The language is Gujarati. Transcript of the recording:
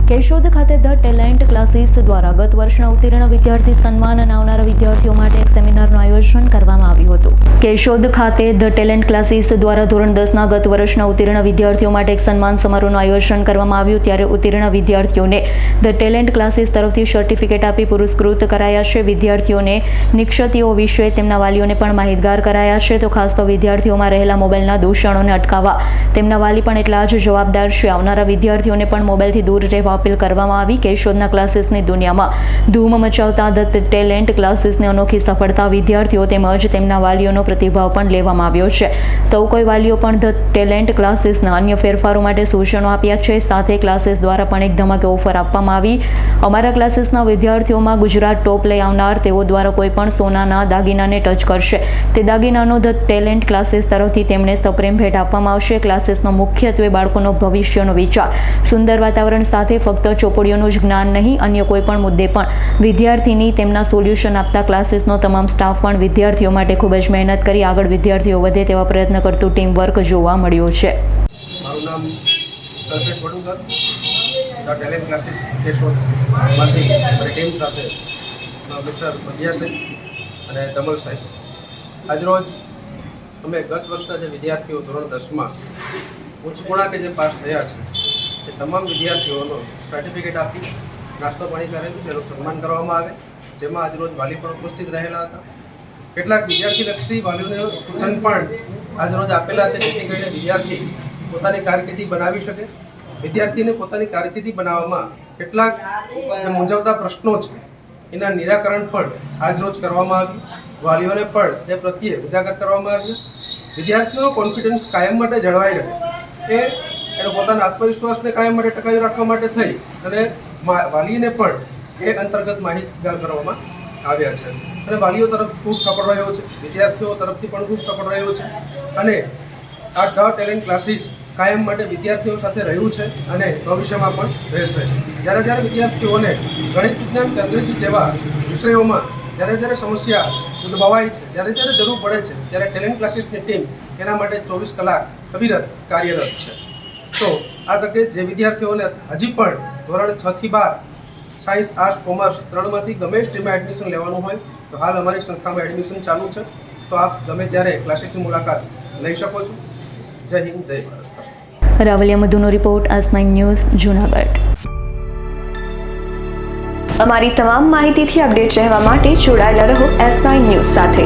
કેશોદ ખાતે ધ ટેલેન્ટ ક્લાસીસ દ્વારા ગત વર્ષના ઉત્તીર્ણ વિદ્યાર્થી સન્માન અને આવનારા વિદ્યાર્થીઓ માટે એક સેમિનારનું આયોજન કરવામાં આવ્યું હતું। કેશોદ ખાતે ધ ટેલેન્ટ ક્લાસીસ દ્વારા ધોરણ 10ના ગત વર્ષના ઉત્તીર્ણ વિદ્યાર્થીઓ માટે એક સન્માન સમારોહનું આયોજન કરવામાં આવ્યું, ત્યારે ઉત્તીર્ણ વિદ્યાર્થીઓને ધ ટેલેન્ટ ક્લાસીસ તરફથી સર્ટિફિકેટ આપી પુરસ્કૃત કરાયા છે। વિદ્યાર્થીઓને નિક્ષતિઓ વિશે તેમના વાલીઓને પણ માહિતગાર કરાયા છે। તો ખાસ તો વિદ્યાર્થીઓમાં રહેલા મોબાઈલના દૂષણોને અટકાવવા તેમના વાલી પણ એટલા જ જવાબદાર છે। આવનારા વિદ્યાર્થીઓને પણ મોબાઈલથી દૂર રહેવા અપીલ કરવામાં આવી। કેશોદના ક્લાસીસની દુનિયામાં ધૂમ મચાવતા ધ ટેલેન્ટ ક્લાસીસની અનોખી સફળતા વિદ્યાર્થીઓ તેમજ તેમના વાલીઓનો પ્રતિભાવ પણ લેવામાં આવ્યો છે। સૌ કોઈ વાલીઓ પણ ધ ટેલેન્ટ ક્લાસીસના અન્ય ફેરફારો માટે સૂચનો આપ્યા છે। સાથે ક્લાસીસ દ્વારા પણ એક ધમાકે ઓફર આપવામાં આવી। અમારા ક્લાસીસના વિદ્યાર્થીઓમાં ગુજરાત ટોપ લઈ આવનાર તેઓ દ્વારા કોઈ પણ સોનાના દાગીનાને ટચ કરશે તે દાગીનાનો ધ ટેલેન્ટ ક્લાસીસ તરફથી તેમને સપ્રેમ ભેટ આપવામાં આવશે। ક્લાસીસનો મુખ્યત્વે બાળકોનો ભવિષ્યનો વિચાર, સુંદર વાતાવરણ સાથે ફક્ત ચોપડીઓનું જ જ્ઞાન નહીં, અન્ય કોઈ પણ મુદ્દે પણ વિદ્યાર્થીની તેમના સોલ્યુશન આપતા ક્લાસીસનો તમામ સ્ટાફ પણ વિદ્યાર્થીઓ માટે ખૂબ જ મહેનત કરી આગળ વિદ્યાર્થીઓ વધે તેવા પ્રયત્ન કરતું ટીમ વર્ક જોવા મળ્યો છે। મારું નામ કલ્પેશ વડુકર, ધ ટેલેન્ટ ક્લાસીસ કેશોદમાંથી મારી ટીમ સાથે મિસ્ટર બગિયાસિંહ અને ડમલ સાહેબ આજરોજ અમે ગત વર્ષના જે વિદ્યાર્થીઓ ધોરણ 10માં ઉચ્ચ ગુણાંકે જે પાસ થયા છે એ તમામ વિદ્યાર્થીઓનો સર્ટિફિકેટ આપી નાસ્તો પાણી કરેલું, તેનું સન્માન કરવામાં આવે, જેમાં આજરોજ વાલી પણ ઉપસ્થિત રહેલા હતા। કેટલાક વિદ્યાર્થીલક્ષી વાલીઓને સૂચન પણ આજરોજ આપેલા છે, જેથી કરીને વિદ્યાર્થી પોતાની કારકિર્દી બનાવી શકે। વિદ્યાર્થીને પોતાની કારકિર્દી બનાવવામાં કેટલાક જે મૂંઝવતા પ્રશ્નો છે એના નિરાકરણ પણ આજરોજ કરવામાં આવ્યું। વાલીઓને પણ એ પ્રત્યે ઉજાગર કરવામાં આવ્યા। વિદ્યાર્થીઓનો કોન્ફિડન્સ કાયમ માટે જળવાઈ રહે એ એનો પોતાના આત્મવિશ્વાસને કાયમ માટે ટકાવી રાખવા માટે થઈ અને વાલીને પણ એ અંતર્ગત માહિતગાર કરવામાં આવ્યા છે અને વાલીઓ તરફ ખૂબ સફળ રહ્યો છે, વિદ્યાર્થીઓ તરફથી પણ ખૂબ સફળ રહ્યો છે અને આ ધ ટેલેન્ટ ક્લાસીસ કાયમ માટે વિદ્યાર્થીઓ સાથે રહ્યું છે અને ભવિષ્યમાં પણ રહેશે। જ્યારે વિદ્યાર્થીઓને ગણિત, વિજ્ઞાન કે અંગ્રેજી જેવા વિષયોમાં જ્યારે સમસ્યા ઉદ્ભવાય છે, જ્યારે જરૂર પડે છે, ત્યારે ટેલેન્ટ ક્લાસીસની ટીમ એના માટે 24 કલાક અવિરત કાર્યરત છે। તો આ તકે જે વિદ્યાર્થીઓને હજી પણ ધોરણ 6 થી 12 સાયન્સ, આર્ટ્સ, કોમર્સ ત્રણમાંથી ગમે સ્ટ્રીમમાં એડમિશન લેવાનું હોય તો હાલ અમારી સંસ્થામાં એડમિશન ચાલુ છે, તો આપ ગમે ત્યારે ક્લાસીસની મુલાકાત લઈ શકો છો। જય હિન્દ, જય ભારત। રાવલિયા મધુનો રિપોર્ટ, S9 ન્યૂઝ, જૂનાગઢ। અમારી તમામ માહિતીથી અપડેટ રહેવા માટે જોડાયેલા રહો S9 ન્યૂઝ સાથે।